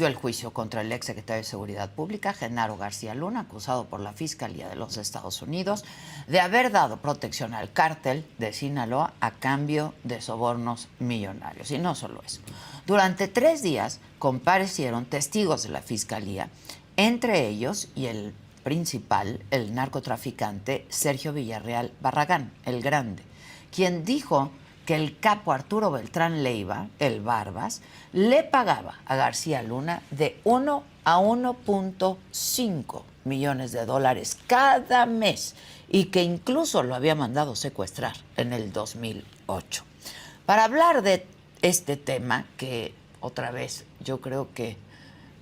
inició el juicio contra el exsecretario de Seguridad Pública, Genaro García Luna, acusado por la Fiscalía de los Estados Unidos de haber dado protección al cártel de Sinaloa a cambio de sobornos millonarios. Y no solo eso. Durante 3 días comparecieron testigos de la Fiscalía, entre ellos y el principal, el narcotraficante Sergio Villarreal Barragán, el Grande, quien dijo que el capo Arturo Beltrán Leiva, el Barbas, le pagaba a García Luna de 1 a 1.5 millones de dólares cada mes y que incluso lo había mandado secuestrar en el 2008. Para hablar de este tema, que otra vez yo creo que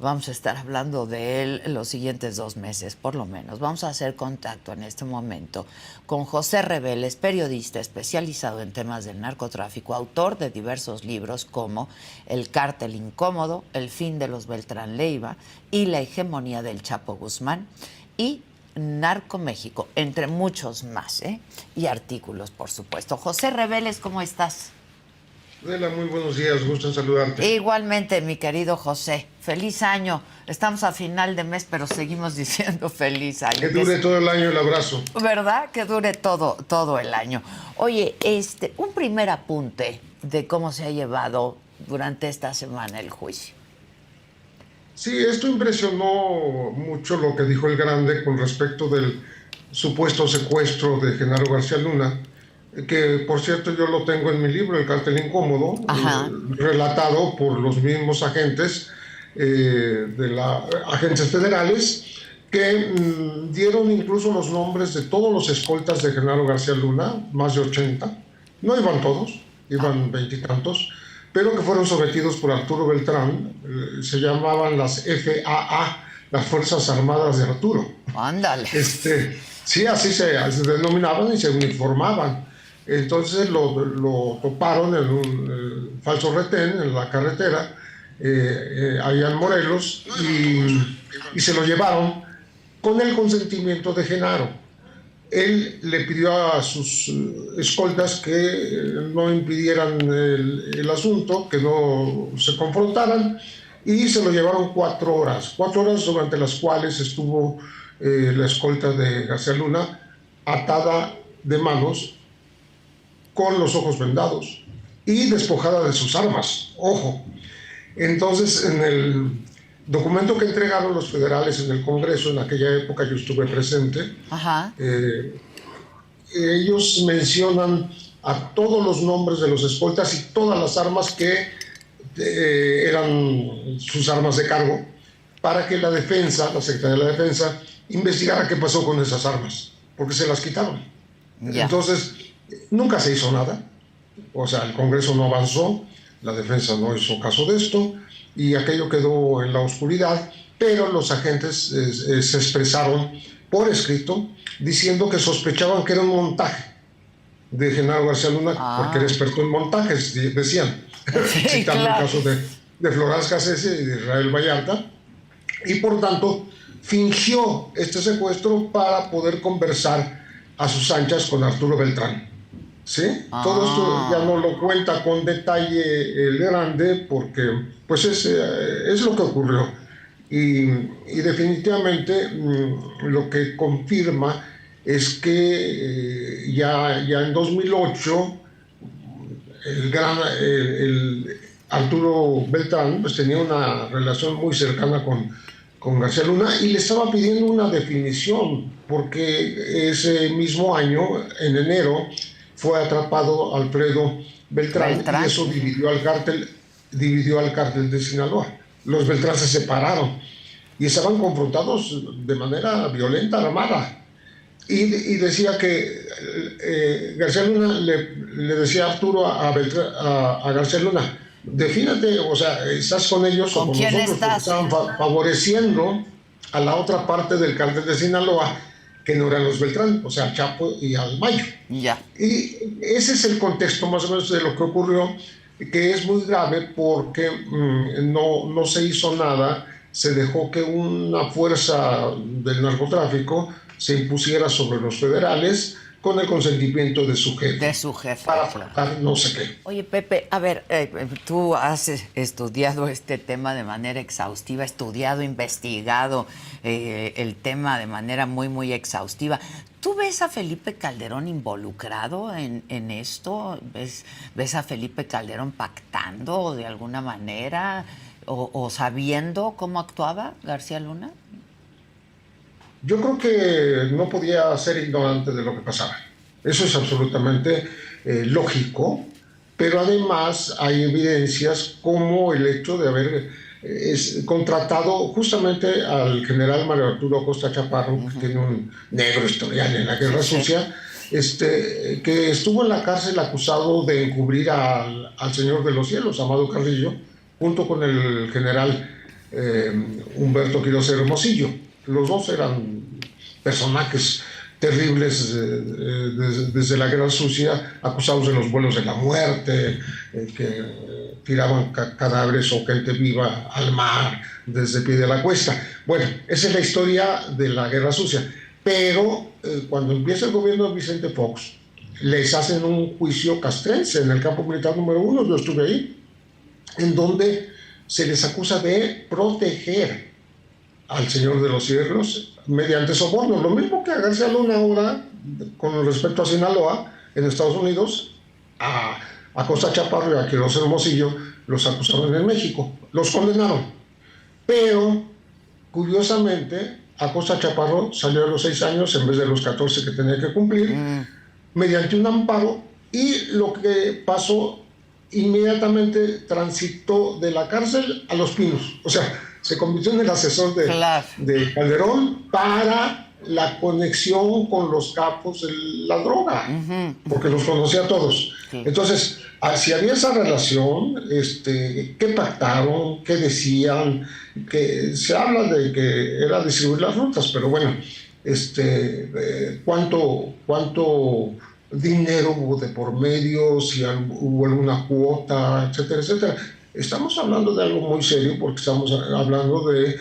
vamos a estar hablando de él los siguientes 2 meses, por lo menos. Vamos a hacer contacto en este momento con José Reveles, periodista especializado en temas del narcotráfico, autor de diversos libros como El cártel incómodo, El fin de los Beltrán Leiva y La hegemonía del Chapo Guzmán y Narco México, entre muchos más, y artículos, por supuesto. José Reveles, ¿cómo estás? Adela, muy buenos días, gusto en saludarte. Igualmente, mi querido José, feliz año. Estamos a final de mes, pero seguimos diciendo feliz año. Que dure todo el año el abrazo. ¿Verdad? Que dure todo el año. Oye, un primer apunte de cómo se ha llevado durante esta semana el juicio. Sí, esto impresionó mucho lo que dijo el Grande con respecto del supuesto secuestro de Genaro García Luna, que por cierto yo lo tengo en mi libro, El cártel incómodo, relatado por los mismos agentes agentes federales que dieron incluso los nombres de todos los escoltas de Genaro García Luna, más de 80, no iban todos, iban 20 y tantos, pero que fueron sometidos por Arturo Beltrán, se llamaban las FAA, las Fuerzas Armadas de Arturo. Ándale. Sí, así se denominaban y se uniformaban. Entonces lo toparon en un falso retén en la carretera, allá en Morelos, y se lo llevaron con el consentimiento de Genaro. Él le pidió a sus escoltas que no impidieran el asunto, que no se confrontaran, y se lo llevaron 4 horas. 4 horas durante las cuales estuvo la escolta de García Luna atada de manos, con los ojos vendados y despojada de sus armas. Ojo. Entonces, en el documento que entregaron los federales en el Congreso, en aquella época yo estuve presente, ellos mencionan a todos los nombres de los escoltas y todas las armas que eran sus armas de cargo, para que la defensa, la Secretaría de la Defensa, investigara qué pasó con esas armas, porque se las quitaron. Entonces, nunca se hizo nada, o sea, el Congreso no avanzó, la defensa no hizo caso de esto y aquello quedó en la oscuridad, pero los agentes se expresaron por escrito diciendo que sospechaban que era un montaje de Genaro García Luna, porque era experto en montajes, decían, citando el caso de Florence Cassese y de Israel Vallarta, y por tanto fingió este secuestro para poder conversar a sus anchas con Arturo Beltrán. ¿Sí? Todo esto ya no lo cuenta con detalle el Grande, porque pues es lo que ocurrió. Y definitivamente lo que confirma es que ya en 2008 el Arturo Beltrán pues tenía una relación muy cercana con García Luna y le estaba pidiendo una definición, porque ese mismo año, en enero, fue atrapado Alfredo Beltrán y eso dividió al cártel de Sinaloa. Los Beltrán se separaron y estaban confrontados de manera violenta, armada. Y decía que García Luna le decía a Arturo a García Luna, defínate, o sea, ¿estás con ellos o con nosotros? Porque estaban favoreciendo a la otra parte del cártel de Sinaloa, que no eran los Beltrán, o sea, al Chapo y al Mayo. Y ese es el contexto más o menos de lo que ocurrió, que es muy grave porque no se hizo nada, se dejó que una fuerza del narcotráfico se impusiera sobre los federales, con el consentimiento de su jefe. De su jefe, para claro. pagar no sé qué. Oye, Pepe, a ver, tú has estudiado este tema de manera exhaustiva, investigado el tema de manera muy, muy exhaustiva. ¿Tú ves a Felipe Calderón involucrado en esto? ¿Ves a Felipe Calderón pactando de alguna manera o sabiendo cómo actuaba García Luna? Yo creo que no podía ser ignorante de lo que pasaba. Eso es absolutamente lógico, pero además hay evidencias como el hecho de haber contratado justamente al general Mario Arturo Acosta Chaparro, que tiene un negro historial en la Guerra Sucia, que estuvo en la cárcel acusado de encubrir al Señor de los Cielos, Amado Carrillo, junto con el general Humberto Quiroz Hermosillo. Los dos eran personajes terribles desde la Guerra Sucia, acusados de los vuelos de la muerte, que tiraban cadáveres o gente viva al mar desde pie de la cuesta. Bueno, esa es la historia de la Guerra Sucia. Pero cuando empieza el gobierno de Vicente Fox, les hacen un juicio castrense en el campo militar número 1, yo estuve ahí, en donde se les acusa de proteger al Señor de los Cielos mediante sobornos. Lo mismo que a García Luna ahora, con respecto a Sinaloa, en Estados Unidos, a Acosta Chaparro y a Quiroz Hermosillo los acusaron en México, los condenaron. Pero, curiosamente, Acosta Chaparro salió a los 6 años en vez de los 14 que tenía que cumplir, mediante un amparo, y lo que pasó, inmediatamente transitó de la cárcel a Los Pinos. O sea, se convirtió en el asesor de Calderón para la conexión con los capos de la droga, porque los conocía a todos. Entonces, si había esa relación, ¿qué pactaron? ¿Qué decían? Que se habla de que era distribuir las rutas, pero bueno, ¿cuánto dinero hubo de por medio? Si hubo alguna cuota, etcétera, etcétera. Estamos hablando de algo muy serio, porque estamos hablando de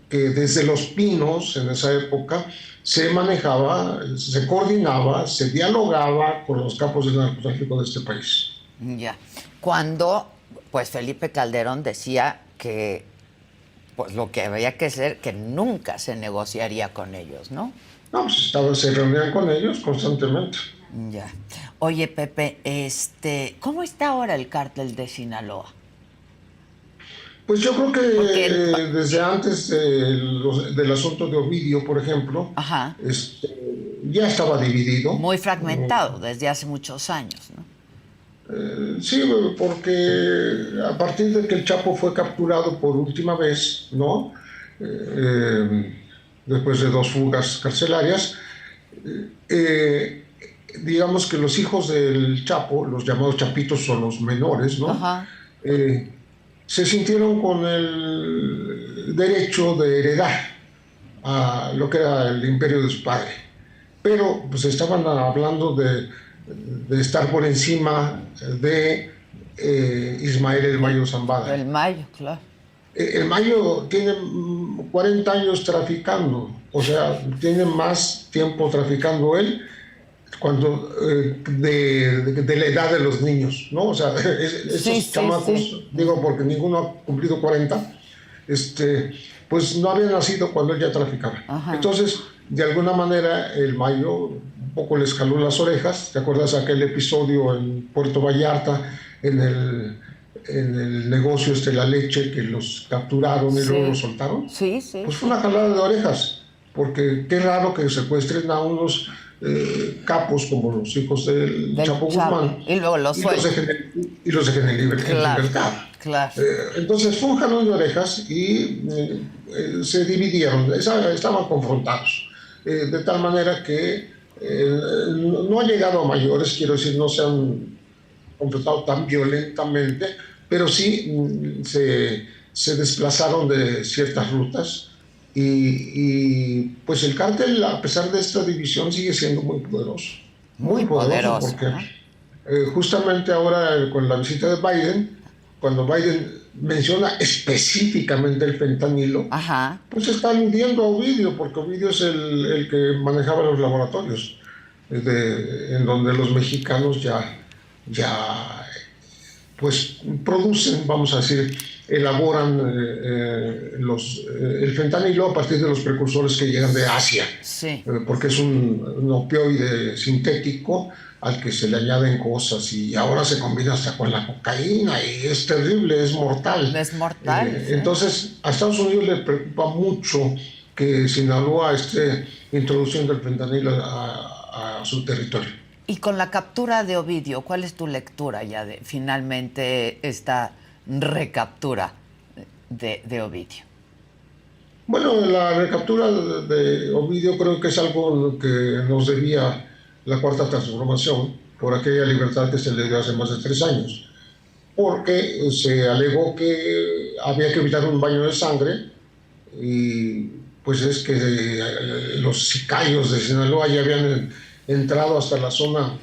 que desde Los Pinos, en esa época, se manejaba, se coordinaba, se dialogaba con los capos del narcotráfico de este país. Ya. Cuando, pues, Felipe Calderón decía que, pues, lo que había que hacer, que nunca se negociaría con ellos, ¿no? No, pues se reunían con ellos constantemente. Ya. Oye, Pepe, ¿cómo está ahora el cártel de Sinaloa? Pues yo creo que desde antes del asunto de Ovidio, por ejemplo, ya estaba dividido. Muy fragmentado desde hace muchos años, ¿no? Sí, porque a partir de que el Chapo fue capturado por última vez, ¿no? Después de 2 fugas carcelarias, digamos que los hijos del Chapo, los llamados chapitos, son los menores, ¿no? Se sintieron con el derecho de heredar a lo que era el imperio de su padre. Pero pues estaban hablando de estar por encima de Ismael El Mayo Zambada. El Mayo, claro. El Mayo tiene 40 años traficando, o sea, tiene más tiempo traficando él de la edad de los niños, ¿no? O sea, esos chamacos, digo porque ninguno ha cumplido 40, pues no habían nacido cuando él ya traficaba. Entonces, de alguna manera, el Mayo un poco le escaló las orejas. ¿Te acuerdas aquel episodio en Puerto Vallarta, en el negocio la leche, que los capturaron y luego los soltaron? Sí. Pues fue una jalada de orejas, porque qué raro que secuestren a unos capos como los hijos del Chapo Guzmán y luego los dejen en libertad. Claro. Entonces fue un jalón de orejas y se dividieron, estaban confrontados, de tal manera que no ha llegado a mayores, quiero decir, no se han confrontado tan violentamente, pero sí se desplazaron de ciertas rutas. Y pues el cártel, a pesar de esta división, sigue siendo muy poderoso. Muy poderoso, porque justamente ahora con la visita de Biden, cuando Biden menciona específicamente el fentanilo, pues está aludiendo a Ovidio, porque Ovidio es el que manejaba los laboratorios. en donde los mexicanos ya pues producen, vamos a decir, elaboran el fentanilo a partir de los precursores que llegan de Asia, sí. Porque es un opioide sintético al que se le añaden cosas y ahora se combina hasta con la cocaína y es terrible, es mortal. Es mortal. Sí. Entonces, a Estados Unidos le preocupa mucho que Sinaloa esté introduciendo el fentanilo a su territorio. Y con la captura de Ovidio, ¿cuál es tu lectura ya de finalmente esta recaptura de Ovidio? Bueno, la recaptura de Ovidio creo que es algo que nos debía la Cuarta Transformación por aquella libertad que se le dio hace más de 3 años, porque se alegó que había que evitar un baño de sangre y pues es que los sicarios de Sinaloa ya habían entrado hasta la zona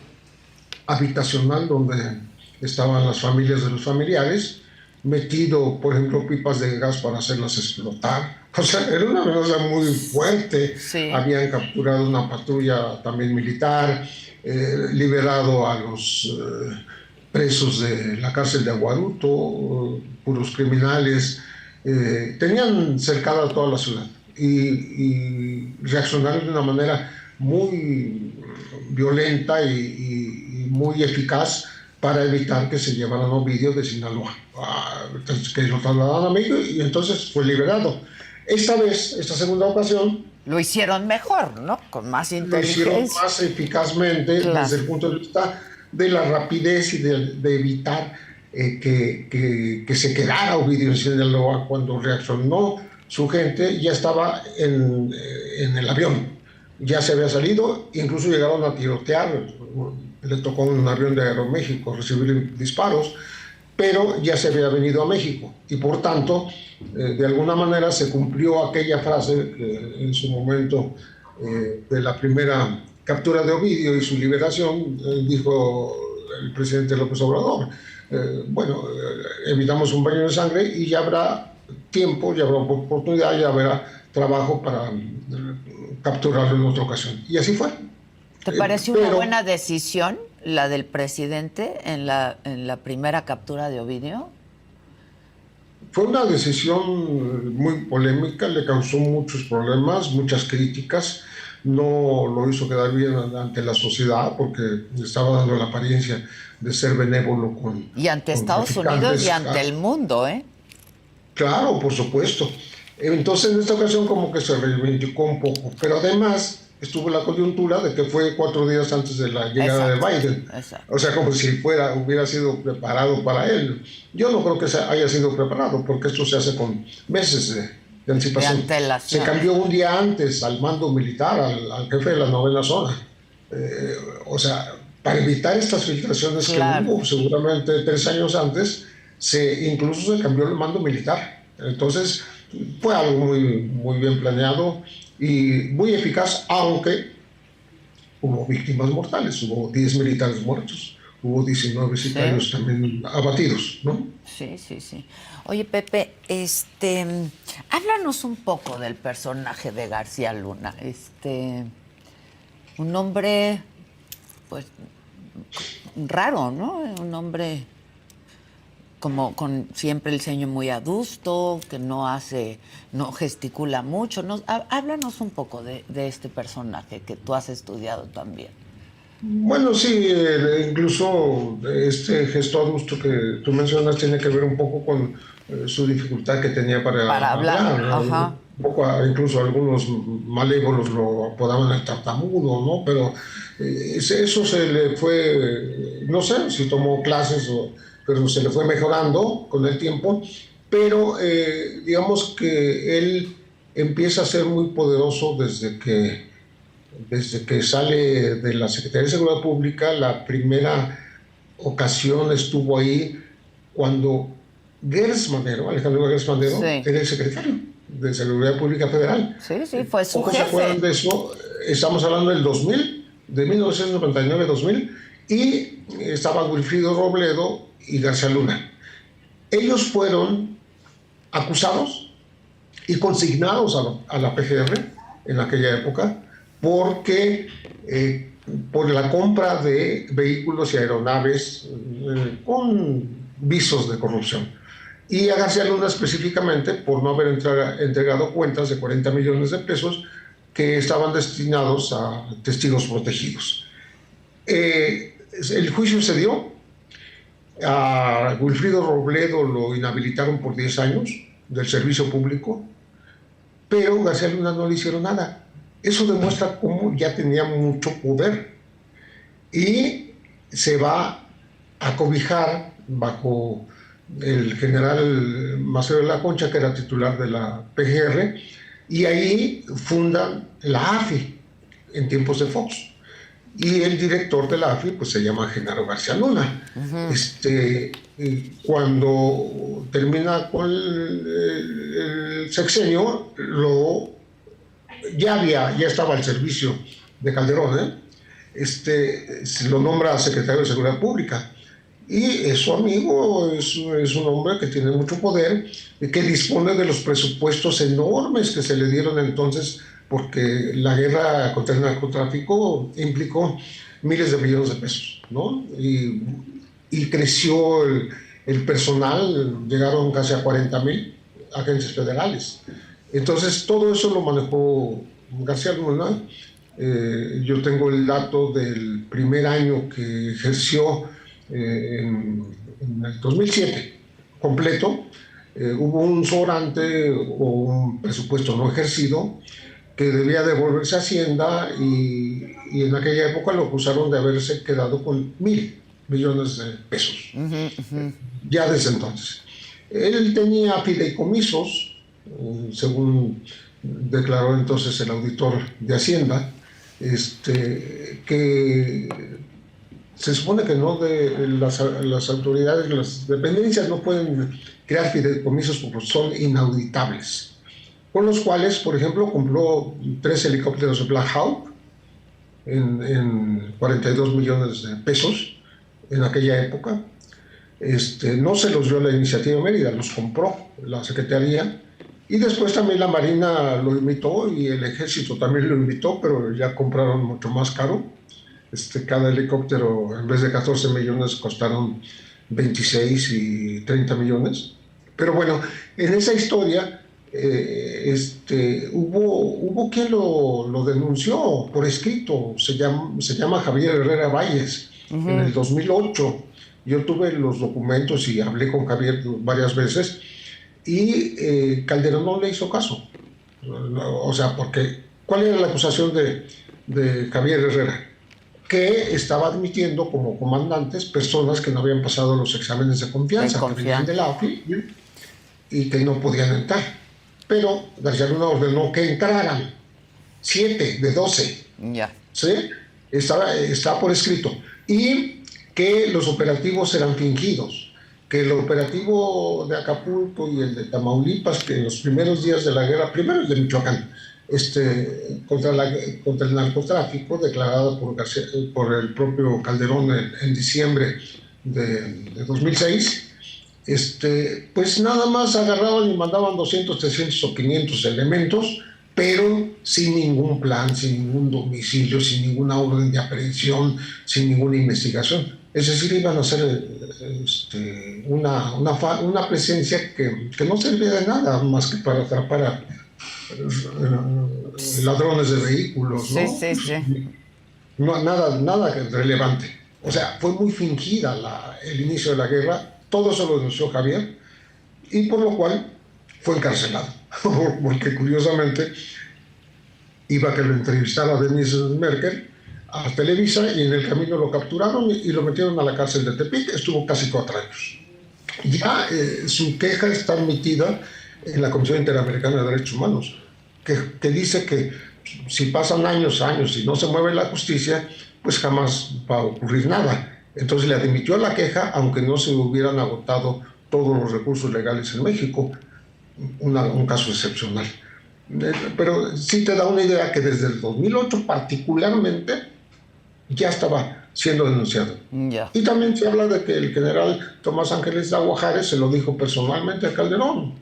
habitacional donde estaban las familias de los familiares, metido, por ejemplo, pipas de gas para hacerlas explotar. O sea, era una amenaza muy fuerte. Sí. Habían capturado una patrulla también militar, liberado a los presos de la cárcel de Aguaruto, puros criminales. Tenían cercada toda la ciudad y reaccionaron de una manera muy violenta y muy eficaz para evitar que se llevaran Ovidio de Sinaloa, que lo trasladaran a México y entonces fue liberado. Esta vez, esta segunda ocasión, lo hicieron mejor, ¿no? Con más inteligencia. Lo hicieron más eficazmente, claro, desde el punto de vista de la rapidez y de evitar que se quedara Ovidio en Sinaloa. Cuando reaccionó su gente, ya estaba en el avión, ya se había salido, incluso llegaron a tirotear. Le tocó un avión de Aeroméxico recibir disparos, pero ya se había venido a México y por tanto, de alguna manera se cumplió aquella frase que en su momento de la primera captura de Ovidio y su liberación, dijo el presidente López Obrador, evitamos un baño de sangre y ya habrá tiempo, ya habrá oportunidad, ya habrá trabajo para capturarlo en otra ocasión. Y así fue. ¿Te pareció una buena decisión la del presidente en la primera captura de Ovidio? Fue una decisión muy polémica, le causó muchos problemas, muchas críticas. No lo hizo quedar bien ante la sociedad porque estaba dando la apariencia de ser benévolo con... Y ante Estados Unidos y ante el mundo, ¿eh? Claro, por supuesto. Entonces, en esta ocasión como que se reivindicó un poco, pero además estuvo la coyuntura de que fue 4 días antes de la llegada de Biden. Exacto. O sea, como si hubiera sido preparado para él. Yo no creo que haya sido preparado, porque esto se hace con meses de anticipación. Se cambió un día antes al mando militar, al jefe de la 9ª zona. O sea, para evitar estas filtraciones, claro, que hubo seguramente 3 años antes, incluso se cambió el mando militar. Entonces, fue algo muy, muy bien planeado y muy eficaz, aunque hubo víctimas mortales, hubo 10 militares muertos, hubo 19 sicarios también abatidos, ¿no? Sí. Oye, Pepe, háblanos un poco del personaje de García Luna. Un hombre, pues, raro, ¿no? Un hombre como con siempre el ceño muy adusto, que no gesticula mucho. Háblanos un poco de este personaje que tú has estudiado también. Bueno, sí, incluso este gesto adusto que tú mencionas tiene que ver un poco con su dificultad que tenía para hablar. Ajá. Un poco, incluso algunos malévolos lo apodaban el tartamudo, ¿no? Pero eso se le fue, no sé si tomó clases pero se le fue mejorando con el tiempo, pero digamos que él empieza a ser muy poderoso desde que sale de la Secretaría de Seguridad Pública. La primera ocasión estuvo ahí cuando Alejandro Gers Manero, sí, era el secretario de Seguridad Pública Federal. Sí, fue su jefe. ¿Se acuerdan de eso? Estamos hablando del 2000, de 1999-2000, y estaba Wilfrido Robledo y García Luna. Ellos fueron acusados y consignados a la PGR en aquella época porque por la compra de vehículos y aeronaves con visos de corrupción. Y a García Luna específicamente por no haber entregado cuentas de 40 millones de pesos que estaban destinados a testigos protegidos. El juicio se dio. A Wilfrido Robledo lo inhabilitaron por 10 años del servicio público, pero García Luna no le hicieron nada. Eso demuestra cómo ya tenía mucho poder y se va a cobijar bajo el general Maceo de la Concha, que era titular de la PGR, y ahí fundan la AFI en tiempos de Fox. Y el director de la AFI pues se llama Genaro García Luna. Cuando termina con el sexenio, ya estaba al servicio de Calderón, se lo nombra secretario de Seguridad Pública. Y es su amigo, es un hombre que tiene mucho poder, que dispone de los presupuestos enormes que se le dieron entonces, porque la guerra contra el narcotráfico implicó miles de millones de pesos, ¿no? Y creció el personal, llegaron casi a 40,000 agentes federales. Entonces todo eso lo manejó García Luna. Yo tengo el dato del primer año que ejerció en el 2007, completo. Hubo un sobrante o un presupuesto no ejercido que debía devolverse a Hacienda y en aquella época lo acusaron de haberse quedado con 1,000 millones de pesos. Ya desde entonces. Él tenía fideicomisos, según declaró entonces el auditor de Hacienda, que se supone que no, las autoridades, las dependencias no pueden crear fideicomisos porque son inauditables, con los cuales, por ejemplo, compró 3 helicópteros de Black Hawk en 42 millones de pesos en aquella época. No se los dio la Iniciativa Mérida, los compró la Secretaría, y después también la Marina lo imitó y el Ejército también lo imitó, pero ya compraron mucho más caro. Cada helicóptero, en vez de 14 millones, costaron 26 y 30 millones. Pero bueno, en esa historia hubo quien lo denunció por escrito. Se llama Javier Herrera Valles. En el 2008 yo tuve los documentos y hablé con Javier varias veces, y Calderón no le hizo caso. O sea, porque ¿cuál era la acusación de Javier Herrera? Que estaba admitiendo como comandantes personas que no habían pasado los exámenes de confianza, que venían de la AFI y que no podían entrar. Pero García Luna ordenó que entraran 7 de 12. Ya. ¿Sí? Está por escrito. Y que los operativos eran fingidos. Que el operativo de Acapulco y el de Tamaulipas, que en los primeros días de la guerra, primero el de Michoacán, contra el narcotráfico, declarado por el propio Calderón en diciembre de 2006, pues nada más agarraban y mandaban 200, 300 o 500 elementos, pero sin ningún plan, sin ningún domicilio, sin ninguna orden de aprehensión, sin ninguna investigación. Es decir, iban a hacer una presencia que no servía de nada más que para atrapar a ladrones de vehículos, ¿no? Sí. No, nada relevante. O sea, fue muy fingida el inicio de la guerra. Todo eso lo denunció Javier, y por lo cual fue encarcelado. Porque curiosamente iba a que lo entrevistara Denise Merkel a Televisa, y en el camino lo capturaron y lo metieron a la cárcel de Tepic. Estuvo casi 4 años. Ya su queja está admitida en la Comisión Interamericana de Derechos Humanos, que dice que si pasan años y no se mueve la justicia, pues jamás va a ocurrir nada. Entonces le admitió la queja, aunque no se hubieran agotado todos los recursos legales en México. Un caso excepcional. Pero sí te da una idea que desde el 2008 particularmente ya estaba siendo denunciado. Yeah. Y también se habla de que el general Tomás Ángeles de Aguajares se lo dijo personalmente a Calderón.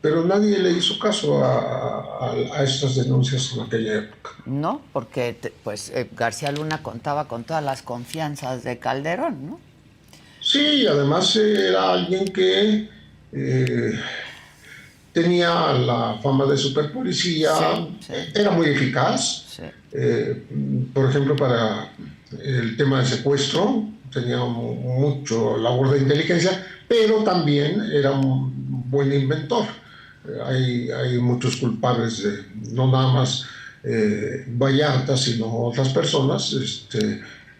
pero nadie le hizo caso a estas denuncias en aquella época. No, porque García Luna contaba con todas las confianzas de Calderón, ¿no? Sí, además era alguien que tenía la fama de superpolicía, sí. era muy eficaz. Sí. Por ejemplo, para el tema de secuestro, tenía mucho labor de inteligencia, pero también era un buen inventor. Hay muchos culpables, no nada más Vallarta, sino otras personas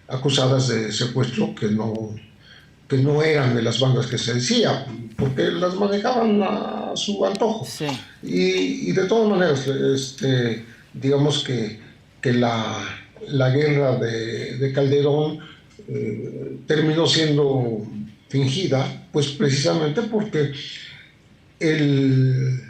acusadas de secuestro que no eran de las bandas que se decía, porque las manejaban a su antojo. Sí. Y de todas maneras, digamos que la guerra de Calderón terminó siendo fingida, pues precisamente porque el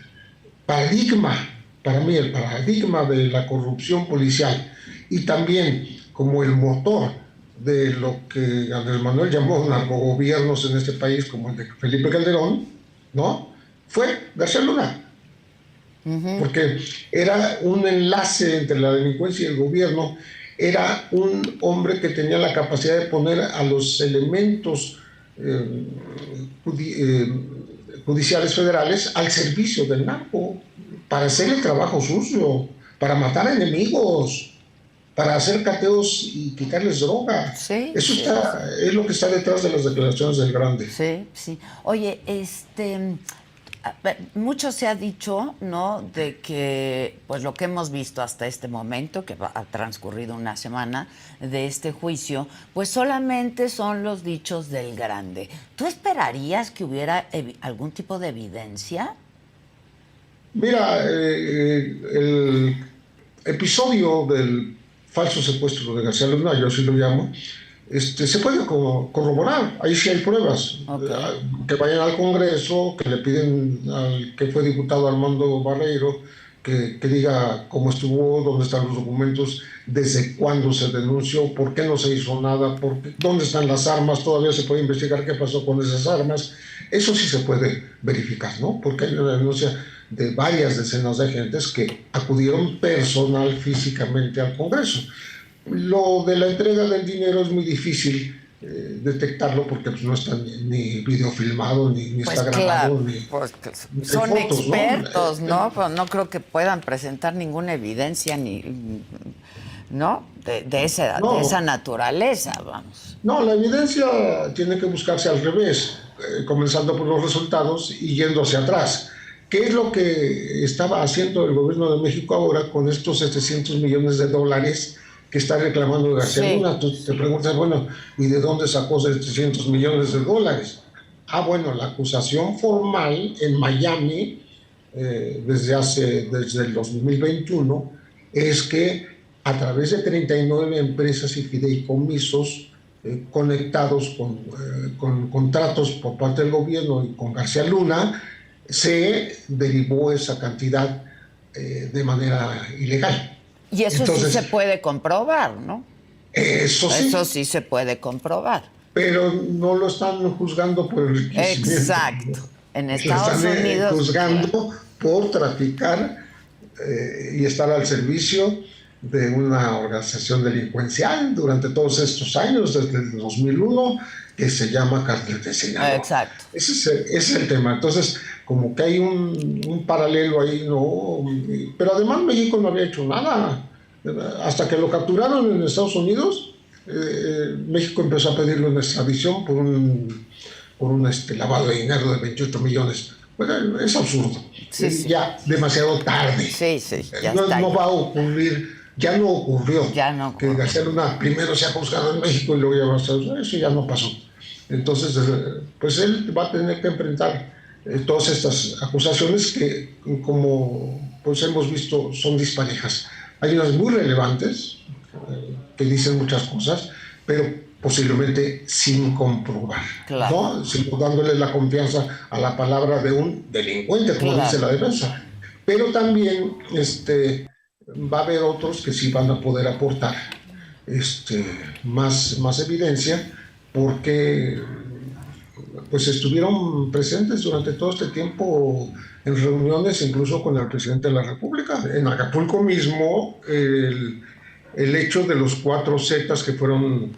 paradigma, para mí el paradigma de la corrupción policial y también como el motor de lo que Andrés Manuel llamó narcogobiernos en este país, como el de Felipe Calderón, ¿no? Fue García Luna. Porque era un enlace entre la delincuencia y el gobierno, era un hombre que tenía la capacidad de poner a los elementos judiciales federales al servicio del narco, para hacer el trabajo sucio, para matar enemigos, para hacer cateos y quitarles droga. Sí, Eso es lo que está detrás de las declaraciones del Grande. Sí, sí. Oye, mucho se ha dicho, ¿no?, de que pues lo que hemos visto hasta este momento, que ha transcurrido una semana de este juicio, pues solamente son los dichos del Grande. ¿Tú esperarías que hubiera algún tipo de evidencia? Mira, el episodio del falso secuestro de García Luna, yo así lo llamo, se puede corroborar, ahí sí hay pruebas. Okay. Que vayan al Congreso, que le piden al que fue diputado Armando Barreiro que diga cómo estuvo, dónde están los documentos, desde cuándo se denunció, por qué no se hizo nada, dónde están las armas, todavía se puede investigar qué pasó con esas armas. Eso sí se puede verificar, ¿no? Porque hay una denuncia de varias decenas de agentes que acudieron personal físicamente al Congreso. Lo de la entrega del dinero es muy difícil detectarlo porque pues, no está ni videofilmado, ni pues está grabado, ni son fotos, expertos, ¿no? Pues no creo que puedan presentar ninguna evidencia ¿no? De esa naturaleza, vamos. No, la evidencia tiene que buscarse al revés, comenzando por los resultados y yendo hacia atrás. ¿Qué es lo que estaba haciendo el gobierno de México ahora con estos 700 millones de dólares que está reclamando García Luna? Tú te preguntas, bueno, ¿y de dónde sacó 700 millones de dólares? Bueno, la acusación formal en Miami, desde el 2021, es que a través de 39 empresas y fideicomisos conectados con contratos por parte del gobierno y con García Luna, se derivó esa cantidad de manera ilegal. Y eso entonces, sí se puede comprobar, ¿no? Eso sí se puede comprobar. Pero no lo están juzgando por el enriquecimiento. Exacto. En Estados Unidos. Lo están juzgando por traficar y estar al servicio de una organización delincuencial durante todos estos años, desde el 2001, que se llama Cártel de Sinaloa. Exacto. Ese es el tema. Entonces, como que hay un paralelo ahí, ¿no? Pero además México no había hecho nada. Hasta que lo capturaron en Estados Unidos, México empezó a pedirle una extradición por un lavado de dinero de 28 millones. Bueno, es absurdo. Sí. Ya demasiado tarde. Sí, ya no va a ocurrir. Ya no ocurrió. Que García Luna primero se ha juzgado en México y luego ya va a Estados Unidos. Eso ya no pasó. Entonces, pues él va a tener que enfrentar todas estas acusaciones que, como pues hemos visto, son disparejas. Hay unas muy relevantes que dicen muchas cosas, pero posiblemente sin comprobar, claro, ¿no? Sino dándole la confianza a la palabra de un delincuente, como dice la defensa. Pero también va a haber otros que sí van a poder aportar más evidencia, porque pues estuvieron presentes durante todo este tiempo en reuniones incluso con el presidente de la República. En Acapulco mismo, el hecho de los 4 Zetas que fueron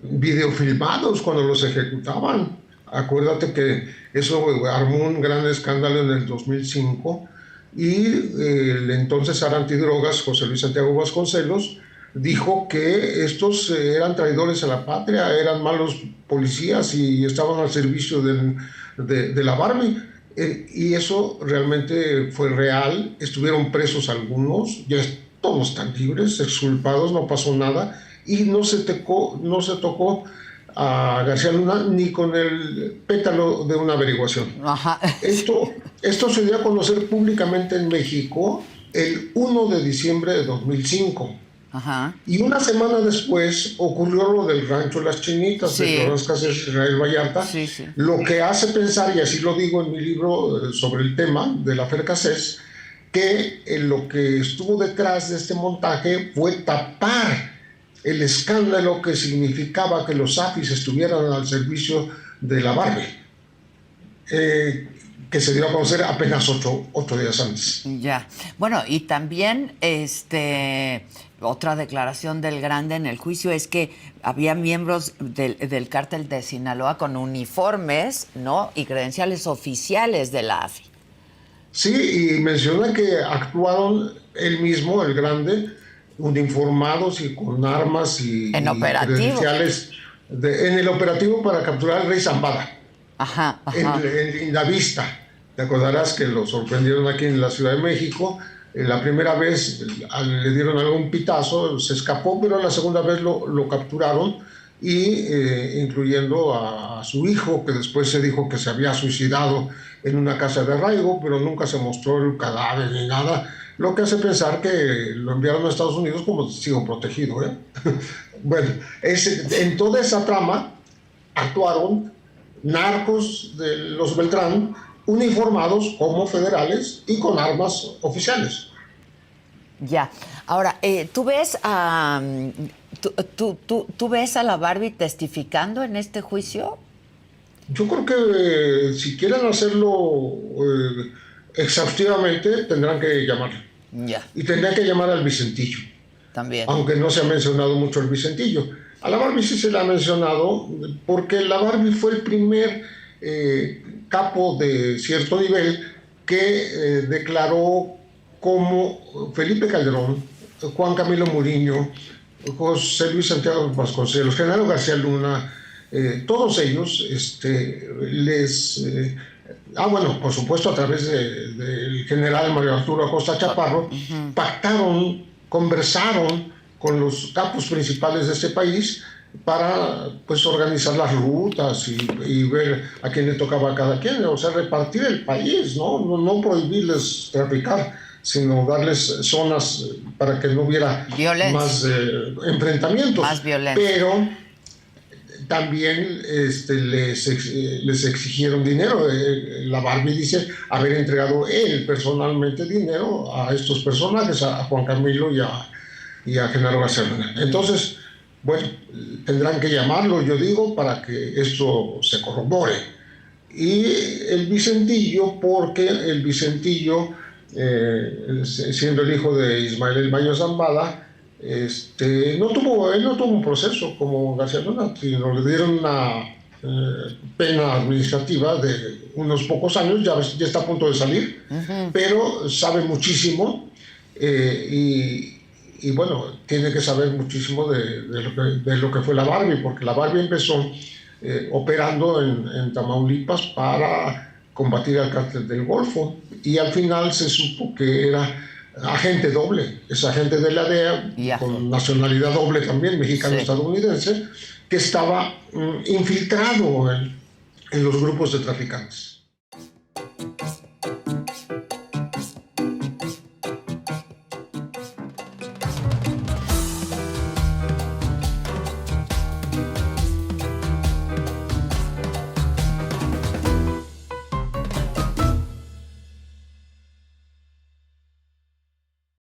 videofilmados cuando los ejecutaban. Acuérdate que eso armó un gran escándalo en el 2005 y el entonces antidrogas, José Luis Santiago Vasconcelos, dijo que estos eran traidores a la patria, eran malos policías y estaban al servicio de la Barbie. Y eso realmente fue real. Estuvieron presos algunos, ya todos están libres, exculpados, no pasó nada. Y no se tocó a García Luna ni con el pétalo de una averiguación. Ajá. Esto se dio a conocer públicamente en México el 1 de diciembre de 2005. Ajá. Y una semana después ocurrió lo del rancho Las Chinitas, de Florence Cassés, Israel Vallarta, lo que hace pensar, y así lo digo en mi libro sobre el tema de la Fer Cassés, que lo que estuvo detrás de este montaje fue tapar el escándalo que significaba que los AFIS estuvieran al servicio de la Barbie, que se dio a conocer apenas 8 días antes. Ya. Bueno, y también otra declaración del Grande en el juicio es que había miembros del cártel de Sinaloa con uniformes, ¿no? Y credenciales oficiales de la AFI. Sí, y menciona que actuaron él mismo, el Grande, uniformados y con armas y credenciales en el operativo para capturar al rey Zambada. Ajá. En Lindavista. Te acordarás que lo sorprendieron aquí en la Ciudad de México. La primera vez le dieron algún pitazo, se escapó, pero la segunda vez lo capturaron, y incluyendo a su hijo, que después se dijo que se había suicidado en una casa de arraigo, pero nunca se mostró el cadáver ni nada, lo que hace pensar que lo enviaron a Estados Unidos como testigo protegido. Bueno, en toda esa trama actuaron narcos de los Beltrán, uniformados como federales y con armas oficiales. Ya. Ahora, ¿tú ves a la Barbie testificando en este juicio? Yo creo que si quieren hacerlo exhaustivamente, tendrán que llamarla. Ya. Y tendrán que llamar al Vicentillo. También. Aunque no se ha mencionado mucho el Vicentillo. A la Barbie sí se la ha mencionado porque la Barbie fue el primer capo de cierto nivel que declaró como Felipe Calderón, Juan Camilo Muriño, José Luis Santiago Vasconcelos, Genaro García Luna, todos ellos bueno, por supuesto a través del general Mario Arturo Acosta Chaparro, pactaron, conversaron con los capos principales de este país para pues organizar las rutas y ver a quién le tocaba a cada quien, o sea, repartir el país, no prohibirles traficar, sino darles zonas para que no hubiera más enfrentamientos. Más violencia. Pero también les exigieron dinero. La Barbie dice haber entregado él personalmente dinero a estos personajes, a Juan Camilo y a Genaro García Luna. Entonces, bueno, tendrán que llamarlo, yo digo, para que esto se corrobore. Y el Vicentillo, porque el Vicentillo, siendo el hijo de Ismael El Mayo Zambada, él no tuvo un proceso como García Luna, sino le dieron una pena administrativa de unos pocos años, ya está a punto de salir, pero sabe muchísimo y bueno, tiene que saber muchísimo de lo que fue la Barbie, porque la Barbie empezó operando en Tamaulipas para combatir al cártel del Golfo, y al final se supo que era agente doble, es agente de la DEA, con nacionalidad doble también, mexicano-estadounidense, que estaba infiltrado en los grupos de traficantes.